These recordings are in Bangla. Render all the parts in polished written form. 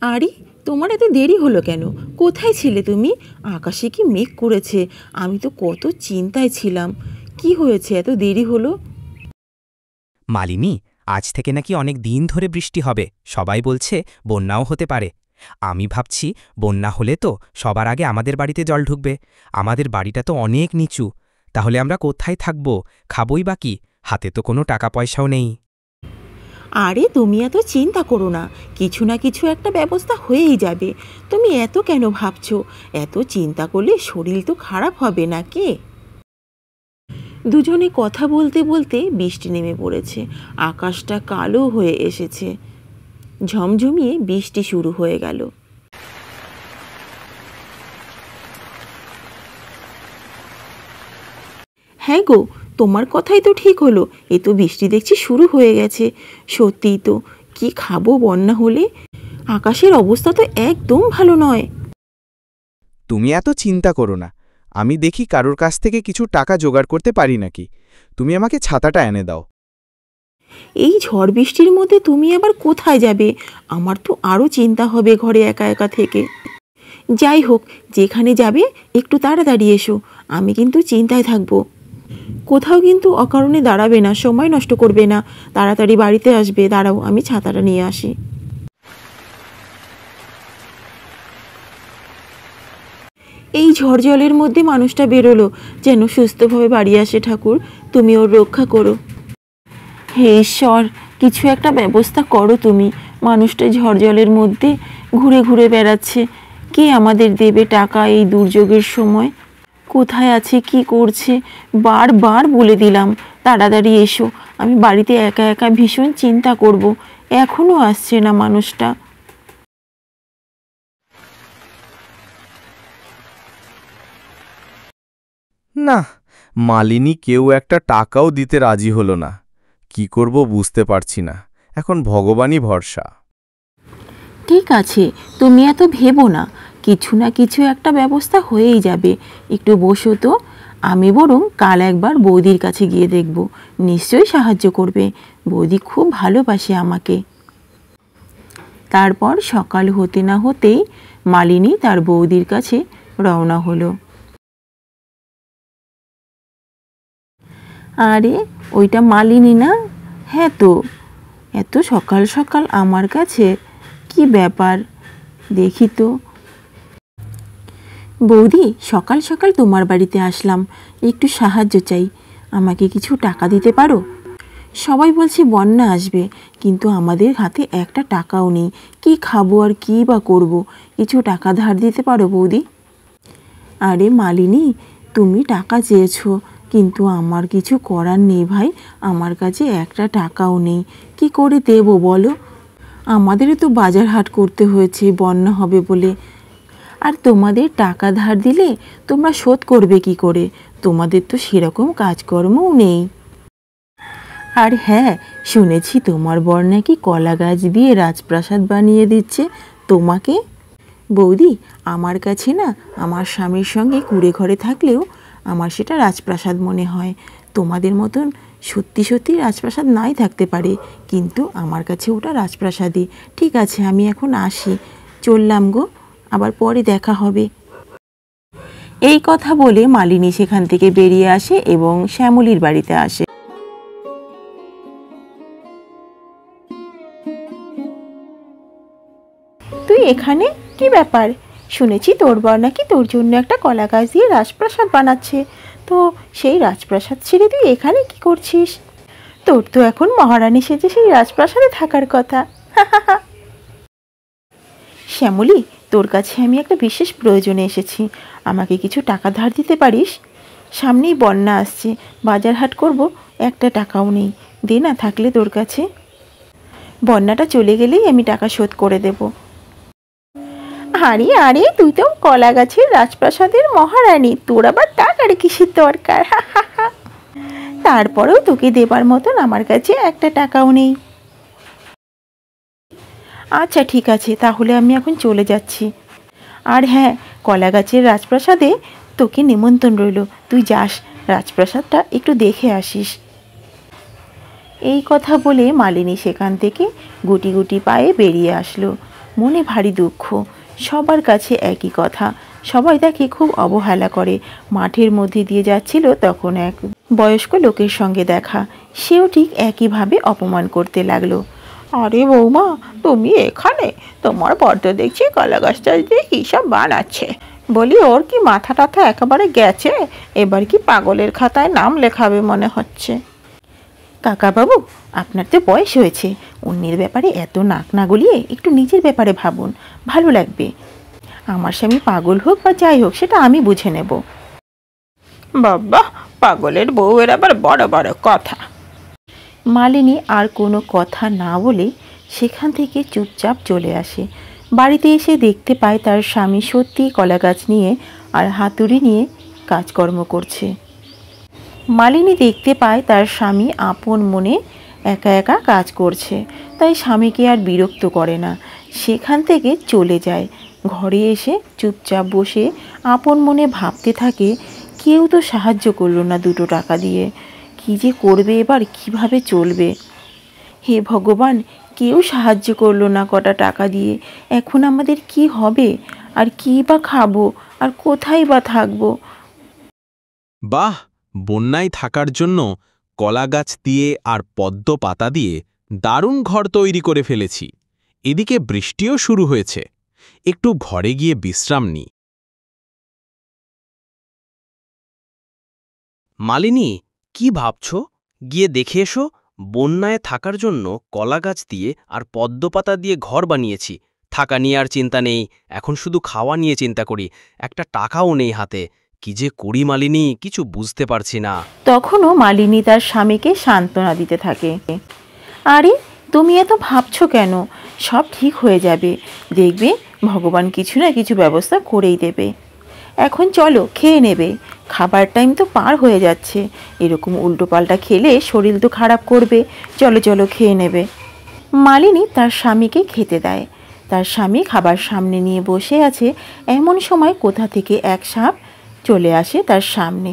আরে, তোমার এত দেরি হলো কেন? কোথায় ছিলে তুমি? আকাশে কি মেঘ করেছে! আমি তো কত চিন্তায় ছিলাম। কি হয়েছে এত দেরি হলো? মালিনী, আজ থেকে নাকি অনেক দিন ধরে বৃষ্টি হবে, সবাই বলছে বন্যাও হতে পারে। আমি ভাবছি বন্যা হলে তো সবার আগে আমাদের বাড়িতে জল ঢুকবে। আমাদের বাড়িটা তো অনেক নিচু, তাহলে আমরা কোথায় থাকব? খাবই বা কি? হাতে তো কোনো টাকা পয়সাও নেই। আরে, তুমি এত চিন্তা করো না, কিছু না কিছু একটা ব্যবস্থা হয়েই যাবে। তুমি এত কেন ভাবছো? এত চিন্তা করলে শরীর তো খারাপ হবে নাকি? দুজনে কথা বলতে বলতে বৃষ্টি নেমে পড়েছে। আকাশটা কালো হয়ে এসেছে। ঝমঝমিয়ে বৃষ্টি শুরু হয়ে গেল। হ্যাঁ গো, তোমার কথাই তো ঠিক হলো। এ তো বৃষ্টি দেখছি শুরু হয়ে গেছে। সত্যিই তো, কি খাবো বন্যা হলে? আকাশের অবস্থা তো একদম ভালো নয়। তুমি এত চিন্তা করো না, আমি দেখি কারোর কাছ থেকে কিছু টাকা জোগাড় করতে পারি নাকি। তুমি আমাকে ছাতাটা এনে দাও। এই ঝড় বৃষ্টির মধ্যে তুমি আবার কোথায় যাবে? আমার তো আরও চিন্তা হবে ঘরে একা একা থেকে। যাই হোক, যেখানে যাবে একটু তাড়াতাড়ি এসো। আমি কিন্তু চিন্তায় থাকবো। কোথাও কিন্তু অকারণে দাঁড়াবে না, সময় নষ্ট করবে না, তাড়াতাড়ি বাড়িতে আসবে। দাঁড়াও, আমি ছাতাটা নিয়ে আসি। এই ঝড় জলের মধ্যে মানুষটা বেরোলো, যেন সুস্থভাবে বাড়ি আসে। ঠাকুর, তুমি ওর রক্ষা করো। হে ঈশ্বর, কিছু একটা ব্যবস্থা করো তুমি। মানুষটা ঝড় জলের মধ্যে ঘুরে ঘুরে বেড়াচ্ছে। কে আমাদের দেবে টাকা এই দুর্যোগের সময়? কোথায় আছে, কি করছে? বারবার বলে দিলাম তাড়াতাড়ি এসো। আমি বাড়িতে একা একা ভীষণ চিন্তা করব। এখনো আসছে না মানুষটা। না, মালিনী কেউ একটা টাকাও দিতে রাজি হলো না। কি করব বুঝতে পারছি না, এখন ভগবানই ভরসা। ঠিক আছে, তুমি এত ভেবো না, কিছু না কিছু একটা ব্যবস্থা হয়েই যাবে। একটু বসো তো। আমি বরং কাল একবার বৌদির কাছে গিয়ে দেখব, নিশ্চয়ই সাহায্য করবে। বৌদি খুব ভালোবাসে আমাকে। তারপর সকাল হতে না হতেই মালিনী তার বৌদির কাছে রওনা হলো। আরে, ওইটা মালিনী না? হ্যাঁ তো, এত সকাল সকাল আমার কাছে, কি ব্যাপার দেখি তো। বৌদি, সকাল সকাল তোমার বাড়িতে আসলাম, একটু সাহায্য চাই। আমাকে কিছু টাকা দিতে পারো? সবাই বলছে বন্যা আসবে, কিন্তু আমাদের হাতে একটা টাকাও নেই। কি খাবো আর কি বা করব? কিছু টাকা ধার দিতে পারো বৌদি? আরে মালিনী, তুমি টাকা চেয়েছো, কিন্তু আমার কিছু করার নেই ভাই। আমার কাছে একটা টাকাও নেই, কি করে দেবো বলো? আমাদেরও তো বাজার হাট করতে হয়েছে বন্যা হবে বলে। আর তোমাদের টাকা ধার দিলে তোমরা শোধ করবে কি করে? তোমাদের তো সেরকম কাজকর্মও নেই। আর হ্যাঁ, শুনেছি তোমার বর নাকি কলা গাছ দিয়ে রাজপ্রাসাদ বানিয়ে দিচ্ছে তোমাকে। বৌদি, আমার কাছে না আমার স্বামীর সঙ্গে কুঁড়ে ঘরে থাকলেও আমার সেটা রাজপ্রাসাদ মনে হয়। তোমাদের মতন সত্যি সত্যি রাজপ্রাসাদ নাই থাকতে পারে, কিন্তু আমার কাছে ওটা রাজপ্রাসাদই। ঠিক আছে, আমি এখন আসি, চললাম গো, আবার পরে দেখা হবে। এই কথা বলে মালিনী সেখান থেকে বেরিয়ে আসে এবং শ্যামলীর বাড়িতে আসে। তুই এখানে? কি ব্যাপার? শুনেছি তোর বর নাকি তোর জন্য একটা কলা গাছ দিয়ে রাজপ্রাসাদ বানাচ্ছে। তো সেই রাজপ্রাসাদ ছেড়ে তুই এখানে কি করছিস? তোর তো এখন মহারানী সেজে সেই রাজপ্রাসাদে থাকার কথা। শ্যামলী, তোর কাছে আমি একটা বিশেষ প্রয়োজনে এসেছি। আমাকে কিছু টাকা ধার দিতে পারিস? সামনেই বন্যা আসছে, বাজার হাট করব, একটা টাকাও নেই। দে না থাকলে তোর কাছে। বন্যাটা চলে গেলেই আমি টাকা শোধ করে দেব। আরে আরে, তুই তো কলা গাছের রাজপ্রাসাদের মহারানী, তোর আবার টাকার কিসের দরকার? তারপরেও তোকে দেবার মতন আমার কাছে একটা টাকাও নেই। আচ্ছা ঠিক আছে, তাহলে আমি এখন চলে যাচ্ছি। আর হ্যাঁ, কলা গাছের রাজপ্রাসাদে তোকে নিমন্ত্রণ রইল, তুই যাস, রাজপ্রাসাদটা একটু দেখে আসিস। এই কথা বলে মালিনী সেখান থেকে গুটি গুটি পায়ে বেরিয়ে আসলো। মনে ভারী দুঃখ। সবার কাছে একই কথা, সবাই তাকে খুব অবহেলা করে। মাঠের মধ্যে দিয়ে যাচ্ছিল, তখন এক বয়স্ক লোকের সঙ্গে দেখা। সেও ঠিক একইভাবে অপমান করতে লাগলো। আরে বৌমা, তুমি এখানে? তোমার বড্ড দেখছি কলা গাছটা দিয়ে কী সব বানাচ্ছে। বলি, ওর কি মাথা টাথা একেবারে গেছে? এবার কি পাগলের খাতায় নাম লেখাবে মনে হচ্ছে। কাকাবাবু, আপনার তো বয়স হয়েছে, অন্যের ব্যাপারে এত নাক না গলিয়ে একটু নিজের ব্যাপারে ভাবুন, ভালো লাগবে। আমার স্বামী পাগল হোক বা যাই হোক, সেটা আমি বুঝে নেব। বাবা, পাগলের বউয়ের আবার বড় বড় কথা। মালিনী আর কোনো কথা না বলে সেখান থেকে চুপচাপ চলে আসে। বাড়িতে এসে দেখতে পায় তার স্বামী সত্যি কলা গাছ নিয়ে আর হাতুড়ি নিয়ে কাজকর্ম করছে। মালিনী দেখতে পায় তার স্বামী আপন মনে একা একা কাজ করছে, তাই স্বামীকে আর বিরক্ত করে না। সেখান থেকে চলে যায়। ঘরে এসে চুপচাপ বসে আপন মনে ভাবতে থাকে, কেউ তো সাহায্য করলো না 2 টাকা দিয়ে। কী যে করবে এবার, কিভাবে চলবে? হে ভগবান, কেউ সাহায্য করলো না কটা টাকা দিয়ে। এখন আমাদের কি হবে? আর কী বা খাবো? আর কোথায় বা থাকবো? বাহ, বন্যায় থাকার জন্য কলা গাছ দিয়ে আর পদ্ম পাতা দিয়ে দারুণ ঘর তৈরি করে ফেলেছি। এদিকে বৃষ্টিও শুরু হয়েছে, একটু ঘরে গিয়ে বিশ্রাম নিই। মালিনী, কি ভাবছ? গিয়ে দেখে এসো। বন্যায় থাকার জন্য কলা গাছ দিয়ে আর পদ্মপাতা দিয়ে ঘর বানিয়েছি। থাকা নিয়ে আর চিন্তা নেই, এখন শুধু খাওয়া নিয়ে চিন্তা করি। একটা টাকাও নেই হাতে। কি যে করি মালিনী, কিছু বুঝতে পারছি না। তখনও মালিনী তার স্বামীকে সান্ত্বনা দিতে থাকে। আরে, তুমি এত ভাবছো কেন? সব ঠিক হয়ে যাবে, দেখবে ভগবান কিছু না কিছু ব্যবস্থা করেই দেবে। এখন চলো, খেয়ে নেবে। খাবার টাইম তো পার হয়ে যাচ্ছে, এরকম উল্টোপাল্টা খেলে শরীর তো খারাপ করবে। চলো চলো, খেয়ে নেবে। মালিনী তার স্বামীকে খেতে দেয়। তার স্বামী খাবার সামনে নিয়ে বসে আছে, এমন সময় কোথা থেকে এক সাপ চলে আসে তার সামনে।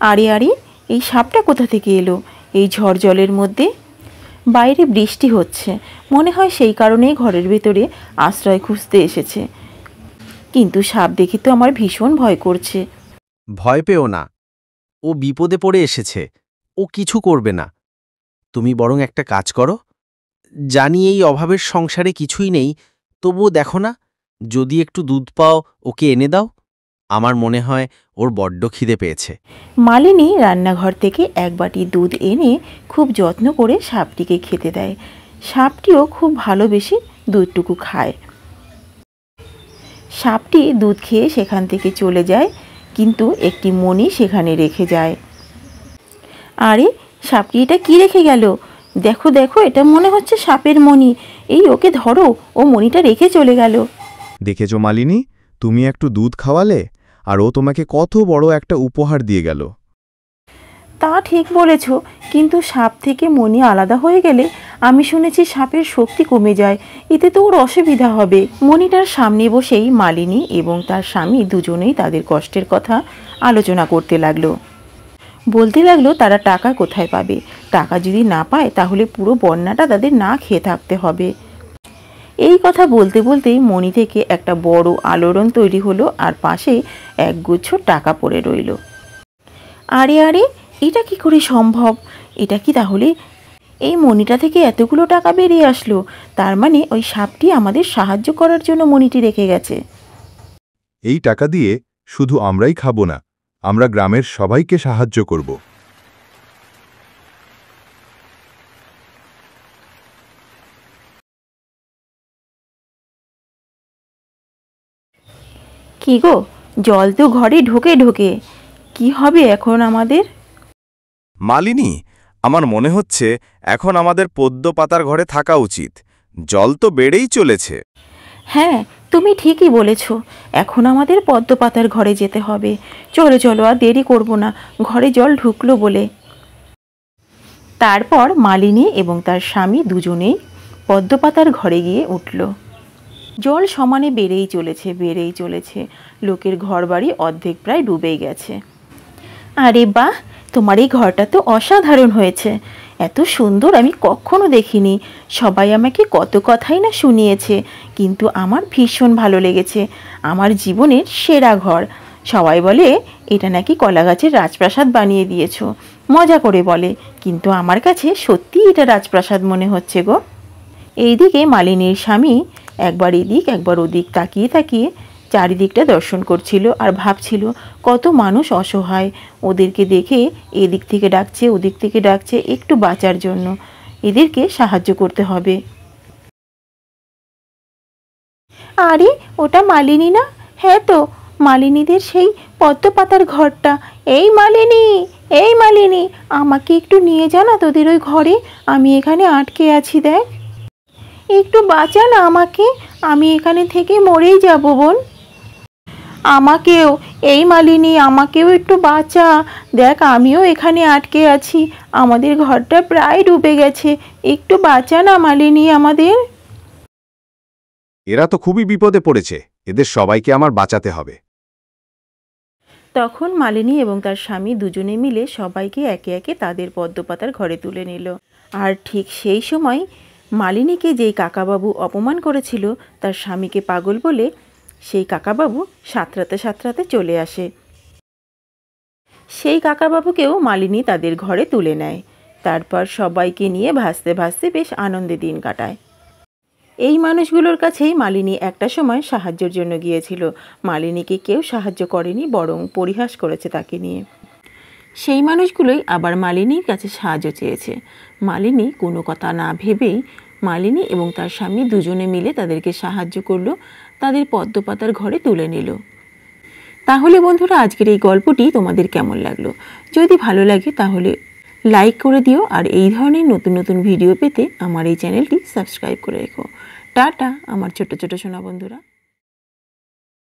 আরে আরে, এই সাপটা কোথা থেকে এলো এই ঝড় জলের মধ্যে? বাইরে বৃষ্টি হচ্ছে, মনে হয় সেই কারণেই ঘরের ভেতরে আশ্রয় খুঁজতে এসেছে। কিন্তু সাপ দেখে তো আমার ভীষণ ভয় করছে। ভয় পেও না, ও বিপদে পড়ে এসেছে, ও কিছু করবে না। তুমি বরং একটা কাজ করো। জানি এই অভাবের সংসারে কিছুই নেই, তবুও দেখো না, যদি একটু দুধ পাও ওকে এনে দাও। আমার মনে হয় ওর বড্ড খিদে পেয়েছে। মালিনী রান্নাঘর থেকে এক বাটি দুধ এনে খুব যত্ন করে সাপটিকে খেতে দেয়। সাপটিও খুব ভালোবেসে দুধটুকু খায়। সাপটি দুধ খেয়ে সেখান থেকে চলে যায়, কিন্তু একটি মণি সেখানে রেখে যায়। আরে, সাপটি এটা কি রেখে গেল? দেখো দেখো, এটা মনে হচ্ছে সাপের মণি। এই, ওকে ধরো, ও মণিটা রেখে চলে গেল। দেখেছো মালিনী, তুমি একটু দুধ খাওয়ালে আর ও তোমাকে কত বড় একটা উপহার দিয়ে গেল। তা ঠিক বলেছ, কিন্তু সাপ থেকে মণি আলাদা হয়ে গেলে আমি শুনেছি সাপের শক্তি কমে যায়, এতে তো ওর অসুবিধা হবে। মণিটার সামনে বসেই মালিনী এবং তার স্বামী দুজনেই তাদের কষ্টের কথা আলোচনা করতে লাগলো। বলতে লাগলো তারা টাকা কোথায় পাবে। টাকা যদি না পায় তাহলে পুরো বন্যাটা তাদের না খেয়ে থাকতে হবে। এই কথা বলতে বলতেই মণি থেকে একটা বড় আলোড়ন তৈরি হলো, আর পাশে একগুচ্ছ টাকা পড়ে রইল। আরে আরে, এটা কি করে সম্ভব? এটা কি তাহলে এই মণিটা থেকে এতগুলো টাকা বেরিয়ে আসলো? তার মানে ওই সাপটি আমাদের সাহায্য করার জন্য মণিটি রেখে গেছে। এই টাকা দিয়ে শুধু আমরাই খাবো না, আমরা গ্রামের সবাইকে সাহায্য করব। কি গো, জল তো ঘরে ঢোকে ঢোকে, কি হবে এখন আমাদের? মালিনী, আমার মনে হচ্ছে এখন আমাদের পদ্ম পাতার ঘরে থাকা উচিত। জল তো বেড়েই চলেছে। হ্যাঁ, তুমি ঠিকই বলেছ, এখন আমাদের পদ্মপাতার ঘরে যেতে হবে। চলো চলো, আর দেরি করব না, ঘরে জল ঢুকলো বলে। তারপর মালিনী এবং তার স্বামী দুজনেই পদ্মপাতার ঘরে গিয়ে উঠল। জল সমানে বেড়েই চলেছে, বেড়েই চলেছে। লোকের ঘরবাড়ি অর্ধেক প্রায় ডুবেই গেছে। আরে বাহ, তোমার এই ঘরটা তো অসাধারণ হয়েছে। এত সুন্দর আমি কখনো দেখিনি। সবাই আমাকে কত কথাই না শুনিয়েছে, কিন্তু আমার ভীষণ ভালো লেগেছে। আমার জীবনের সেরা ঘর। সবাই বলে এটা নাকি কলা গাছের রাজপ্রাসাদ বানিয়ে দিয়েছো, মজা করে বলে, কিন্তু আমার কাছে সত্যিই এটা রাজপ্রাসাদ মনে হচ্ছে গো। এইদিকে মালিনীর স্বামী একবার এদিক একবার ওদিক তাকিয়ে তাকিয়ে চারিদিকটা দর্শন করছিল আর ভাবছিল কত মানুষ অসহায়, ওদেরকে দেখে এদিক থেকে ডাকছে ওদিক থেকে ডাকছে একটু বাঁচার জন্য, এদেরকে সাহায্য করতে হবে। আরে ওটা মালিনী না? হ্যাঁ তো, মালিনীদের সেই পদ্ম পাতার ঘরটা। এই মালিনী, এই মালিনী, আমাকে একটু নিয়ে যা না তোদের ওই ঘরে, আমি এখানে আটকে আছি, দেখ একটু বাঁচা না আমাকে, আমি এখানে থেকে মরেই যাব বোন। আমাকেও, এই মালিনী, আমাকেও একটু বাঁচা, দেখ আমিও এখানে আটকে আছি, আমাদের ঘরটা প্রায় ডুবে গেছে, একটু বাঁচা না মালিনী আমাদের। এরা তো খুবই বিপদে পড়েছে, এদের সবাইকে আমার বাঁচাতে হবে। তখন মালিনী এবং তার স্বামী দুজনে মিলে সবাইকে একে একে তাদের পদ্মপাতার ঘরে তুলে নিল। আর ঠিক সেই সময় মালিনীকে যেই কাকাবাবু অপমান করেছিল তার স্বামীকে পাগল বলে, সেই কাকাবাবু সাঁতরাতে সাঁতরাতে চলে আসে। সেই কাকাবাবুকেও মালিনী তাদের ঘরে তুলে নেয়। তারপর সবাইকে নিয়ে ভাসতে ভাসতে বেশ আনন্দে দিন কাটায়। এই মানুষগুলোর কাছেই মালিনী একটা সময় সাহায্যের জন্য গিয়েছিল। মালিনীকে কেউ সাহায্য করেনি, বরং পরিহাস করেছে তাকে নিয়ে। সেই মানুষগুলোই আবার মালিনীর কাছে সাহায্য চেয়েছে। মালিনী কোনো কথা না ভেবেই মালিনী এবং তার স্বামী দুজনে মিলে তাদেরকে সাহায্য করলো, তাদের পদ্মপাতার ঘরে তুলে নিল। তাহলে বন্ধুরা, আজকের এই গল্পটি তোমাদের কেমন লাগলো? যদি ভালো লাগে তাহলে লাইক করে দিও, আর এই ধরনের নতুন নতুন ভিডিও পেতে আমার এই চ্যানেলটি সাবস্ক্রাইব করে রেখো। টাটা আমার ছোট ছোট সোনা বন্ধুরা।